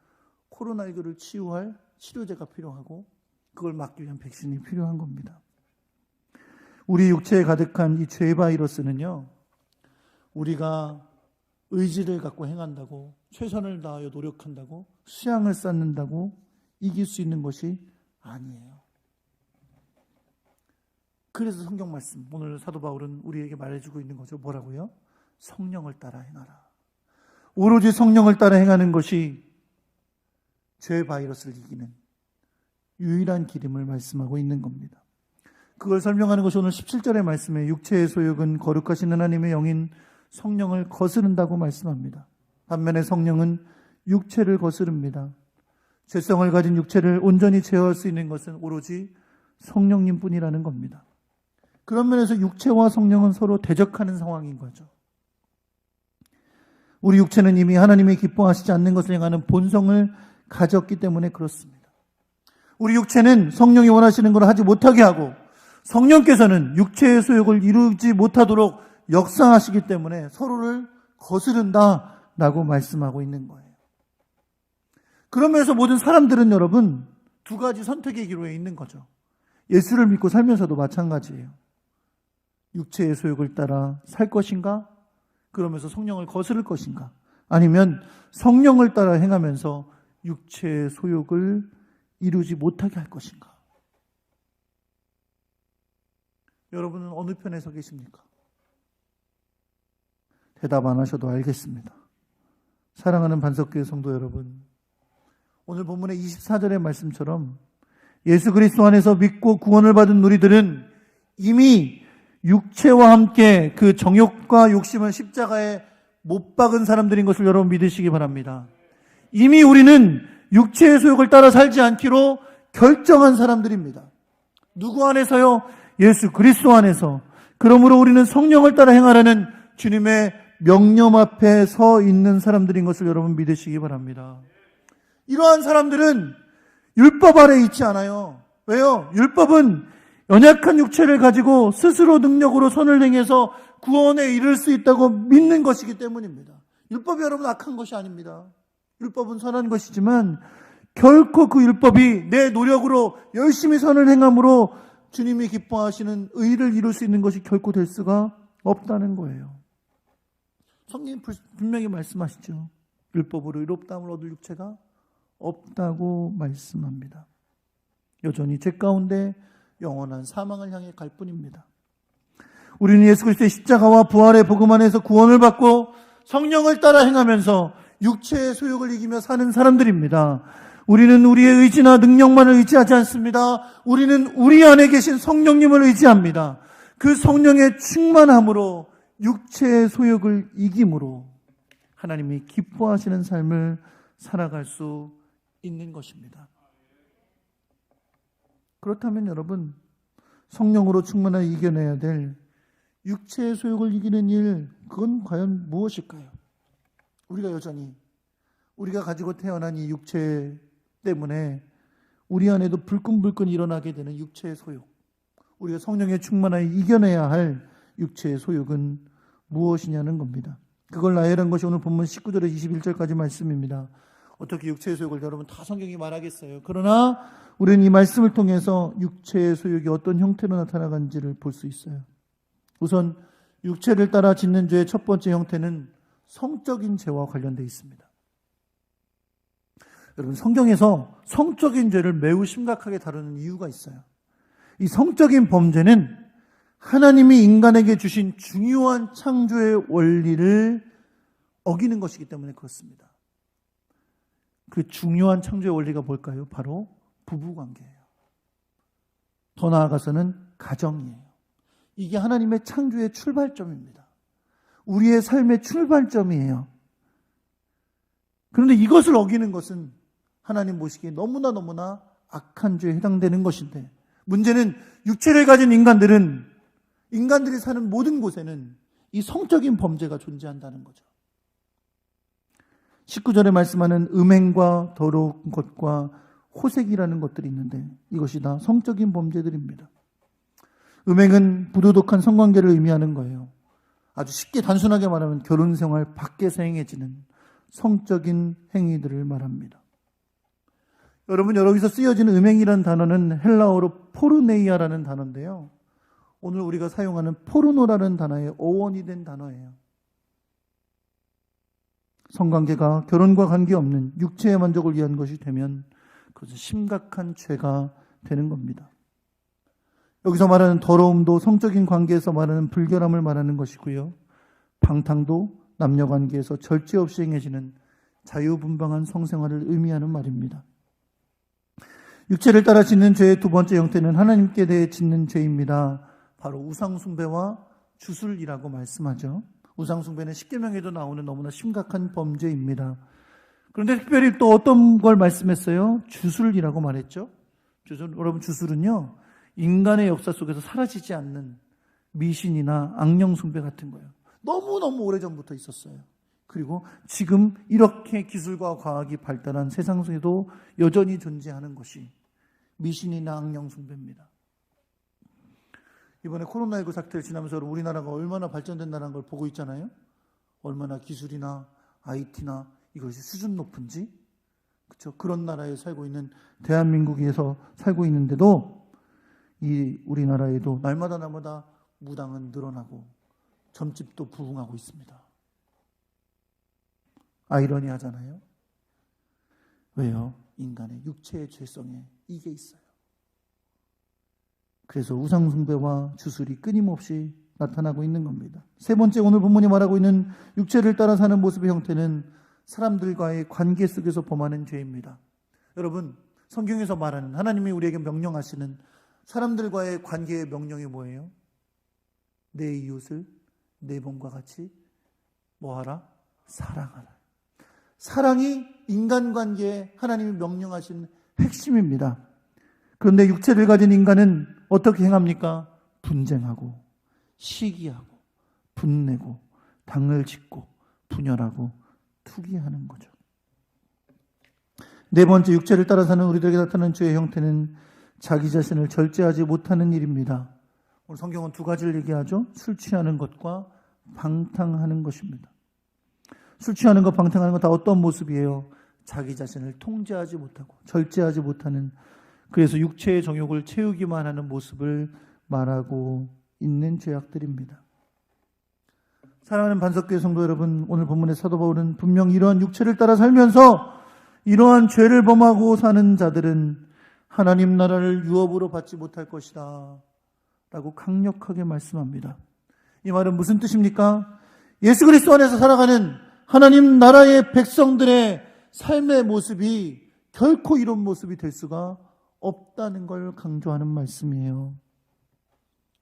코로나19를 치유할 치료제가 필요하고, 그걸 막기 위한 백신이 필요한 겁니다. 우리 육체에 가득한 이 죄 바이러스는요, 우리가 의지를 갖고 행한다고, 최선을 다하여 노력한다고, 수양을 쌓는다고 이길 수 있는 것이 아니에요. 그래서 성경 말씀, 오늘 사도 바울은 우리에게 말해주고 있는 거죠. 뭐라고요? 성령을 따라 행하라. 오로지 성령을 따라 행하는 것이 죄 바이러스를 이기는 유일한 길임을 말씀하고 있는 겁니다. 그걸 설명하는 것이 오늘 17절의 말씀에, 육체의 소욕은 거룩하신 하나님의 영인 성령을 거스른다고 말씀합니다. 반면에 성령은 육체를 거스릅니다. 죄성을 가진 육체를 온전히 제어할 수 있는 것은 오로지 성령님 뿐이라는 겁니다. 그런 면에서 육체와 성령은 서로 대적하는 상황인 거죠. 우리 육체는 이미 하나님이 기뻐하시지 않는 것을 행하는 본성을 가졌기 때문에 그렇습니다. 우리 육체는 성령이 원하시는 걸 하지 못하게 하고, 성령께서는 육체의 소욕을 이루지 못하도록 역사하시기 때문에 서로를 거스른다라고 말씀하고 있는 거예요. 그러면서 모든 사람들은, 여러분, 두 가지 선택의 기로에 있는 거죠. 예수를 믿고 살면서도 마찬가지예요. 육체의 소욕을 따라 살 것인가? 그러면서 성령을 거스를 것인가? 아니면 성령을 따라 행하면서 육체의 소욕을 이루지 못하게 할 것인가? 여러분은 어느 편에 서 계십니까? 대답 안 하셔도 알겠습니다. 사랑하는 반석교회 성도 여러분, 오늘 본문의 24절의 말씀처럼 예수 그리스도 안에서 믿고 구원을 받은 우리들은 이미 육체와 함께 그 정욕과 욕심을 십자가에 못 박은 사람들인 것을 여러분 믿으시기 바랍니다. 이미 우리는 육체의 소욕을 따라 살지 않기로 결정한 사람들입니다. 누구 안에서요? 예수 그리스도 안에서. 그러므로 우리는 성령을 따라 행하라는 주님의 명령 앞에 서 있는 사람들인 것을 여러분 믿으시기 바랍니다. 이러한 사람들은 율법 아래 있지 않아요. 왜요? 율법은 연약한 육체를 가지고 스스로 능력으로 선을 행해서 구원에 이를 수 있다고 믿는 것이기 때문입니다. 율법이 여러분 악한 것이 아닙니다. 율법은 선한 것이지만 결코 그 율법이 내 노력으로 열심히 선을 행함으로 주님이 기뻐하시는 의를 이룰 수 있는 것이 결코 될 수가 없다는 거예요. 성경이 분명히 말씀하시죠. 율법으로 의롭다함을 얻을 육체가 없다고 말씀합니다. 여전히 죄 가운데 영원한 사망을 향해 갈 뿐입니다. 우리는 예수 그리스도의 십자가와 부활의 복음 안에서 구원을 받고 성령을 따라 행하면서 육체의 소욕을 이기며 사는 사람들입니다. 우리는 우리의 의지나 능력만을 의지하지 않습니다. 우리는 우리 안에 계신 성령님을 의지합니다. 그 성령의 충만함으로 육체의 소욕을 이김으로 하나님이 기뻐하시는 삶을 살아갈 수 있는 것입니다. 그렇다면 여러분, 성령으로 충만하게 이겨내야 될 육체의 소욕을 이기는 일, 그건 과연 무엇일까요? 우리가 여전히 우리가 가지고 태어난 이 육체 때문에 우리 안에도 불끈불끈 일어나게 되는 육체의 소욕, 우리가 성령에 충만하게 이겨내야 할 육체의 소욕은 무엇이냐는 겁니다. 그걸 나열한 것이 오늘 본문 19절에서 21절까지 말씀입니다. 어떻게 육체의 소욕을 여러분 다 성경이 말하겠어요. 그러나 우리는 이 말씀을 통해서 육체의 소욕이 어떤 형태로 나타나는지를 볼 수 있어요. 우선 육체를 따라 짓는 죄의 첫 번째 형태는 성적인 죄와 관련되어 있습니다. 여러분, 성경에서 성적인 죄를 매우 심각하게 다루는 이유가 있어요. 이 성적인 범죄는 하나님이 인간에게 주신 중요한 창조의 원리를 어기는 것이기 때문에 그렇습니다. 그 중요한 창조의 원리가 뭘까요? 바로 부부관계예요. 더 나아가서는 가정이에요. 이게 하나님의 창조의 출발점입니다. 우리의 삶의 출발점이에요. 그런데 이것을 어기는 것은 하나님 보시기에 너무나 악한 죄에 해당되는 것인데, 문제는 육체를 가진 인간들이 사는 모든 곳에는 이 성적인 범죄가 존재한다는 거죠. 19절에 말씀하는 음행과 더러운 것과 호색이라는 것들이 있는데 이것이 다 성적인 범죄들입니다. 음행은 부도덕한 성관계를 의미하는 거예요. 아주 쉽게 단순하게 말하면 결혼생활 밖에서 행해지는 성적인 행위들을 말합니다. 여러분, 여기서 쓰여지는 음행이라는 단어는 헬라어로 포르네이아라는 단어인데요. 오늘 우리가 사용하는 포르노라는 단어의 어원이 된 단어예요. 성관계가 결혼과 관계없는 육체의 만족을 위한 것이 되면 그것은 심각한 죄가 되는 겁니다. 여기서 말하는 더러움도 성적인 관계에서 말하는 불결함을 말하는 것이고요. 방탕도 남녀 관계에서 절제 없이 행해지는 자유분방한 성생활을 의미하는 말입니다. 육체를 따라 짓는 죄의 두 번째 형태는 하나님께 대해 짓는 죄입니다. 바로 우상숭배와 주술이라고 말씀하죠. 우상숭배는 십계명에도 나오는 너무나 심각한 범죄입니다. 그런데 특별히 또 어떤 걸 말씀했어요? 주술이라고 말했죠. 여러분, 주술은요, 인간의 역사 속에서 사라지지 않는 미신이나 악령숭배 같은 거예요. 너무너무 오래전부터 있었어요. 그리고 지금 이렇게 기술과 과학이 발달한 세상 속에도 여전히 존재하는 것이 미신이나 악령숭배입니다. 이번에 코로나19 사태를 지나면서 우리나라가 얼마나 발전된 나라인 걸 보고 있잖아요. 얼마나 기술이나 IT나 이것이 수준 높은지, 그렇죠? 그런 나라에 살고 있는 대한민국에서 살고 있는데도 이 우리나라에도 날마다 무당은 늘어나고 점집도 부흥하고 있습니다. 아이러니하잖아요. 왜요? 인간의 육체의 죄성에 이게 있어요. 그래서 우상숭배와 주술이 끊임없이 나타나고 있는 겁니다. 세 번째, 오늘 본문이 말하고 있는 육체를 따라 사는 모습의 형태는 사람들과의 관계 속에서 범하는 죄입니다. 여러분, 성경에서 말하는 하나님이 우리에게 명령하시는 사람들과의 관계의 명령이 뭐예요? 내 이웃을 내 몸과 같이 뭐하라? 사랑하라. 사랑이 인간관계에 하나님이 명령하신 핵심입니다. 그런데 육체를 가진 인간은 어떻게 행합니까? 분쟁하고 시기하고 분내고 당을 짓고 분열하고 투기하는 거죠. 네 번째, 육체를 따라 사는 우리들에게 나타나는 죄의 형태는 자기 자신을 절제하지 못하는 일입니다. 오늘 성경은 두 가지를 얘기하죠. 술 취하는 것과 방탕하는 것입니다. 술 취하는 것, 방탕하는 것 다 어떤 모습이에요? 자기 자신을 통제하지 못하고 절제하지 못하는, 그래서 육체의 정욕을 채우기만 하는 모습을 말하고 있는 죄악들입니다. 사랑하는 반석교회 성도 여러분, 오늘 본문의 사도 바울은 분명 이러한 육체를 따라 살면서 이러한 죄를 범하고 사는 자들은 하나님 나라를 유업으로 받지 못할 것이다 라고 강력하게 말씀합니다. 이 말은 무슨 뜻입니까? 예수 그리스도 안에서 살아가는 하나님 나라의 백성들의 삶의 모습이 결코 이런 모습이 될 수가 없다는 걸 강조하는 말씀이에요.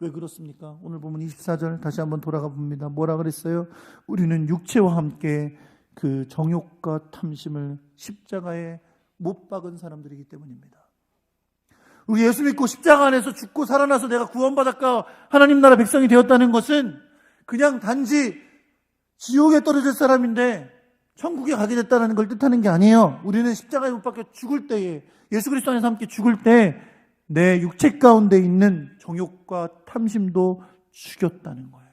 왜 그렇습니까? 오늘 보면 24절 다시 한번 돌아가 봅니다. 뭐라 그랬어요? 우리는 육체와 함께 그 정욕과 탐심을 십자가에 못 박은 사람들이기 때문입니다. 우리 예수 믿고 십자가 안에서 죽고 살아나서 내가 구원받았고 하나님 나라 백성이 되었다는 것은 그냥 단지 지옥에 떨어질 사람인데 천국에 가게 됐다는 걸 뜻하는 게 아니에요. 우리는 십자가에 못 박혀 죽을 때에, 예수 그리스도 안에서 함께 죽을 때 내 육체 가운데 있는 정욕과 탐심도 죽였다는 거예요.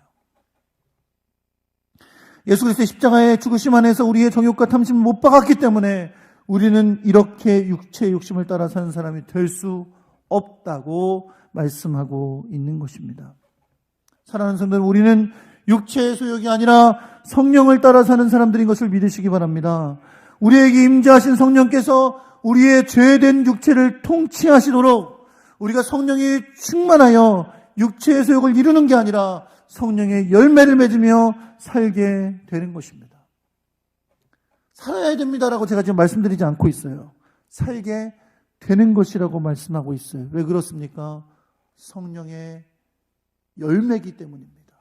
예수 그리스도의 십자가의 죽으심 안에서 우리의 정욕과 탐심을 못 박았기 때문에 우리는 이렇게 육체의 욕심을 따라 사는 사람이 될 수 없다고 말씀하고 있는 것입니다. 사랑하는 성도 여러분, 우리는 육체의 소욕이 아니라 성령을 따라 사는 사람들인 것을 믿으시기 바랍니다. 우리에게 임재하신 성령께서 우리의 죄된 육체를 통치하시도록 우리가 성령이 충만하여 육체의 소욕을 이루는 게 아니라 성령의 열매를 맺으며 살게 되는 것입니다. 살아야 됩니다라고 제가 지금 말씀드리지 않고 있어요. 살게 되는 것이라고 말씀하고 있어요. 왜 그렇습니까? 성령의 열매이기 때문입니다.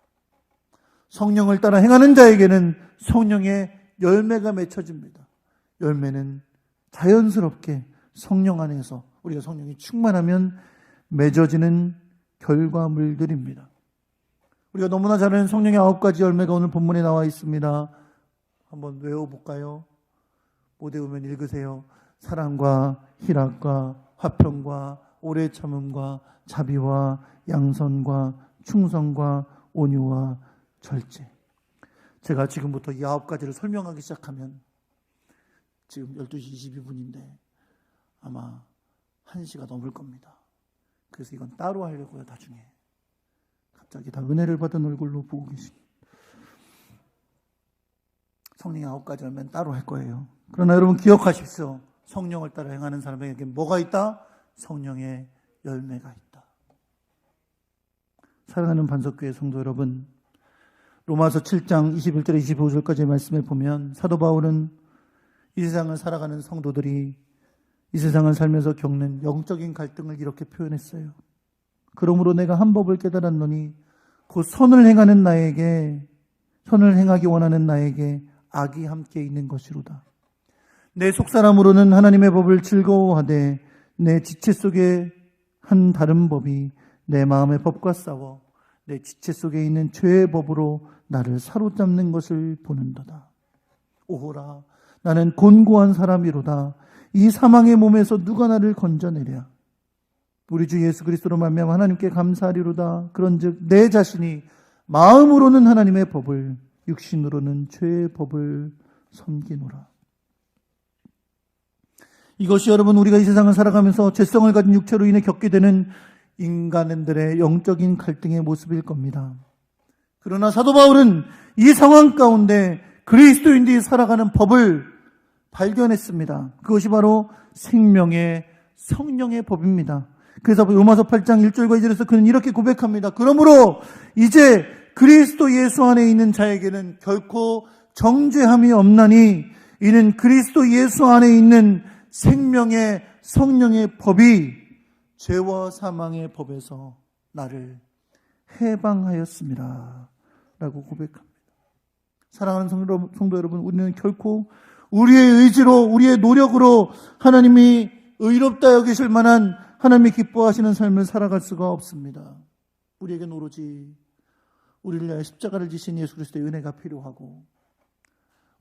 성령을 따라 행하는 자에게는 성령의 열매가 맺혀집니다. 열매는 자연스럽게 성령 안에서 우리가 성령이 충만하면 맺어지는 결과물들입니다. 우리가 너무나 잘 아는 성령의 9가지 열매가 오늘 본문에 나와 있습니다. 한번 외워볼까요? 못 외우면 읽으세요. 사랑과 희락과 화평과 오래 참음과 자비와 양선과 충성과 온유와 절제. 제가 지금부터 이 9가지를 설명하기 시작하면 지금 12시 22분인데 아마 1시가 넘을 겁니다. 그래서 이건 따로 하려고요. 나중에. 갑자기 다 은혜를 받은 얼굴로 보고 계신 성령의 9가지 열매는 따로 할 거예요. 그러나 여러분 기억하십시오. 성령을 따라 행하는 사람에게 뭐가 있다? 성령의 열매가 있다. 사랑하는 반석교회 성도 여러분, 로마서 7장 21절에 25절까지의 말씀에 보면 사도 바울은 이 세상을 살아가는 성도들이 이 세상을 살면서 겪는 영적인 갈등을 이렇게 표현했어요. 그러므로 내가 한 법을 깨달았노니 곧 선을 행하는 나에게, 선을 행하기 원하는 나에게 악이 함께 있는 것이로다. 내 속사람으로는 하나님의 법을 즐거워하되 내 지체 속에 한 다른 법이 내 마음의 법과 싸워 내 지체 속에 있는 죄의 법으로 나를 사로잡는 것을 보는도다. 오호라, 나는 곤고한 사람이로다. 이 사망의 몸에서 누가 나를 건져내랴. 우리 주 예수 그리스도로 말미암아 하나님께 감사하리로다. 그런즉 내 자신이 마음으로는 하나님의 법을, 육신으로는 죄의 법을 섬기노라. 이것이 여러분 우리가 이 세상을 살아가면서 죄성을 가진 육체로 인해 겪게 되는 인간들의 영적인 갈등의 모습일 겁니다. 그러나 사도 바울은 이 상황 가운데 그리스도인들이 살아가는 법을 발견했습니다. 그것이 바로 생명의 성령의 법입니다. 그래서 로마서 8장 1절과 2절에서 그는 이렇게 고백합니다. 그러므로 이제 그리스도 예수 안에 있는 자에게는 결코 정죄함이 없나니 이는 그리스도 예수 안에 있는 생명의 성령의 법이 죄와 사망의 법에서 나를 해방하였습니다. 라고 고백합니다. 사랑하는 성도 여러분, 우리는 결코 우리의 의지로, 우리의 노력으로 하나님이 의롭다 여기실 만한 하나님이 기뻐하시는 삶을 살아갈 수가 없습니다. 우리에겐 오로지 우리를 위하여 십자가를 지신 예수 그리스도의 은혜가 필요하고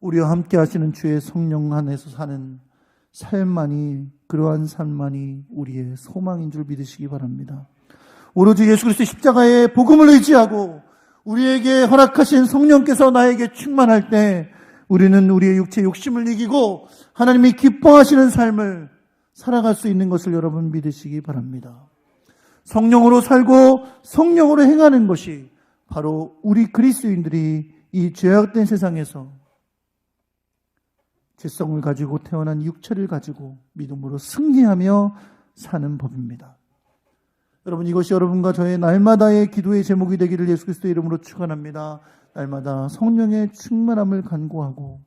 우리와 함께 하시는 주의 성령 안에서 사는 삶만이, 그러한 삶만이 우리의 소망인 줄 믿으시기 바랍니다. 오로지 예수 그리스도의 십자가의 복음을 의지하고 우리에게 허락하신 성령께서 나에게 충만할 때 우리는 우리의 육체의 욕심을 이기고 하나님이 기뻐하시는 삶을 살아갈 수 있는 것을 여러분 믿으시기 바랍니다. 성령으로 살고 성령으로 행하는 것이 바로 우리 그리스도인들이 이 죄악된 세상에서 죄성을 가지고 태어난 육체를 가지고 믿음으로 승리하며 사는 법입니다. 여러분, 이것이 여러분과 저의 날마다의 기도의 제목이 되기를 예수 그리스도의 이름으로 축원합니다. 날마다 성령의 충만함을 간구하고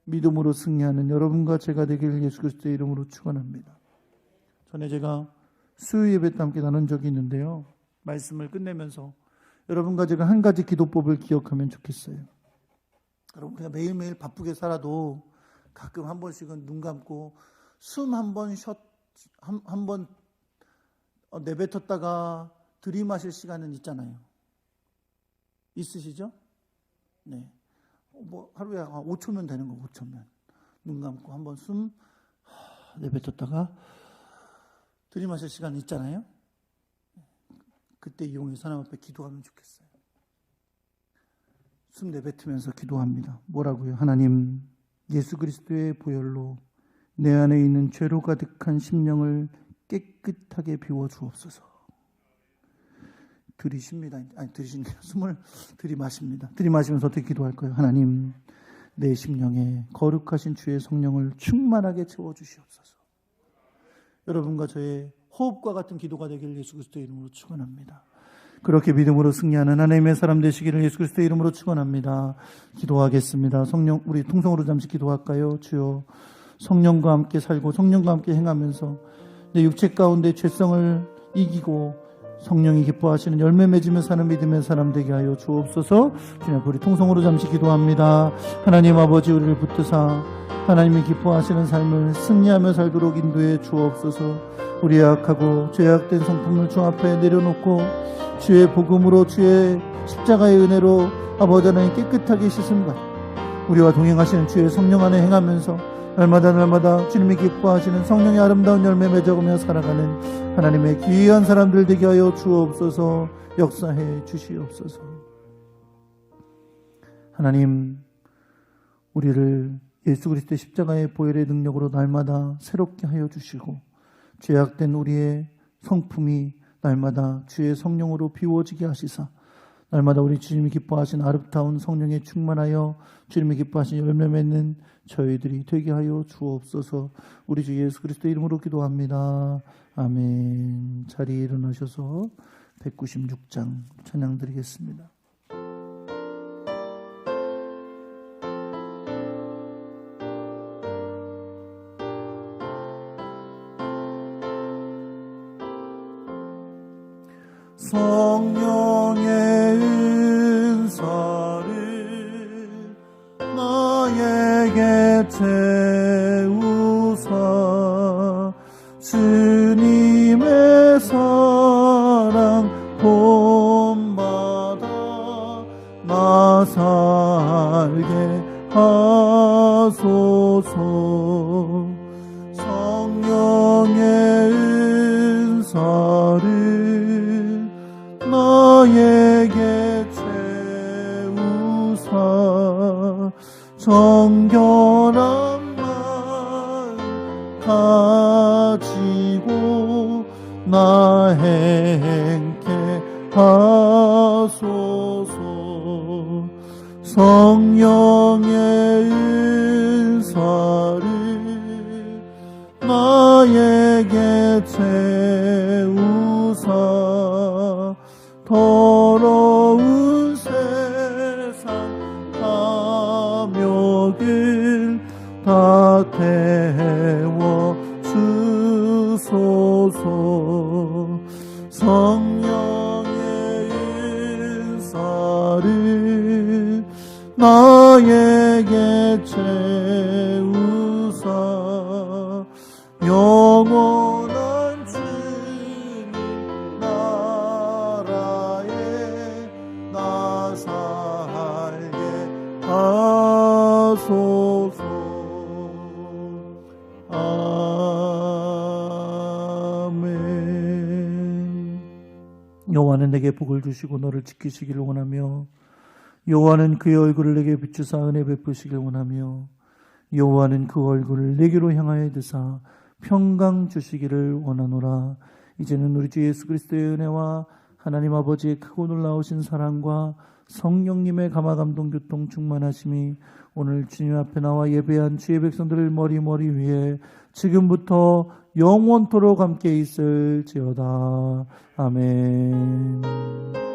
믿음으로 승리하는 여러분과 제가 되기를 예수 그리스도의 이름으로 축원합니다. 전에 제가 수요 예배 때 함께 나눈 적이 있는데요. 말씀을 끝내면서 여러분과 제가 한 가지 기도법을 기억하면 좋겠어요. 여러분, 그냥 매일매일 바쁘게 살아도 가끔 한 번씩은 눈 감고 숨 한 번 내뱉었다가 들이마실 시간은 있잖아요. 있으시죠? 네. 뭐 하루에 5초면 되는 거, 5초면. 눈 감고 한 번 숨 내뱉었다가 들이마실 시간 있잖아요. 그때 이용해서 하나님 앞에 기도하면 좋겠어요. 숨 내뱉으면서 기도합니다. 뭐라고요? 하나님, 예수 그리스도의 보혈로 내 안에 있는 죄로 가득한 심령을 깨끗하게 비워 주옵소서. 들이십니다. 아니, 들이신대요. 숨을 들이마십니다. 들이마시면서 어떻게 기도할까요? 하나님, 내 심령에 거룩하신 주의 성령을 충만하게 채워 주시옵소서. 여러분과 저의 호흡과 같은 기도가 되기를 예수 그리스도의 이름으로 축원합니다. 그렇게 믿음으로 승리하는 하나님의 사람 되시기를 예수 그리스도의 이름으로 축원합니다. 기도하겠습니다. 성령, 우리 통성으로 잠시 기도할까요? 주여, 성령과 함께 살고 성령과 함께 행하면서 내 육체 가운데 죄성을 이기고 성령이 기뻐하시는 열매 맺으며 사는 믿음의 사람 되게 하여 주옵소서. 주님, 우리 통성으로 잠시 기도합니다. 하나님 아버지, 우리를 붙드사 하나님이 기뻐하시는 삶을 승리하며 살도록 인도해 주옵소서. 우리의 악하고 죄악된 성품을 주 앞에 내려놓고 주의 복음으로, 주의 십자가의 은혜로 아버지 하나님 깨끗하게 씻음받 우리와 동행하시는 주의 성령 안에 행하면서 날마다 주님이 기뻐하시는 성령의 아름다운 열매 맺어가며 살아가는 하나님의 귀한 사람들 되게 하여 주옵소서. 역사해 주시옵소서. 하나님, 우리를 예수 그리스도의 십자가의 보혈의 능력으로 날마다 새롭게 하여 주시고 죄악된 우리의 성품이 날마다 주의 성령으로 비워지게 하시사 날마다 우리 주님이 기뻐하신 아름다운 성령에 충만하여 주님이 기뻐하신 열매 맺는 저희들이 되게 하여 주옵소서. 우리 주 예수 그리스도의 이름으로 기도합니다. 아멘. 자리에 일어나셔서 196장 찬양 드리겠습니다. 성령의 은사를 나에게 채우사 주님의 사랑 본받아 나 살게 하소서. 성령의 은사를 나에게 채우사 정결한 마음 가지고 나 행케 하소서. 성령의 은사를 나에게 채우사 더러운 세상 탐욕을 다 태워 주소서. 성령의 은사를 나에게 채우사 영원한 주님 나라에 나 여호와는 내게 복을 주시고 너를 지키시기를 원하며 여호와는 그의 얼굴을 내게 비추사 은혜 베푸시길 원하며 여호와는 그 얼굴을 내게로 향하여 드사 평강 주시기를 원하노라. 이제는 우리 주 예수 그리스도의 은혜와 하나님 아버지의 크고 놀라우신 사랑과 성령님의 감화감동 교통 충만하심이 오늘 주님 앞에 나와 예배한 주의 백성들을 머리 위에 지금부터 영원토록 함께 있을지어다. 아멘.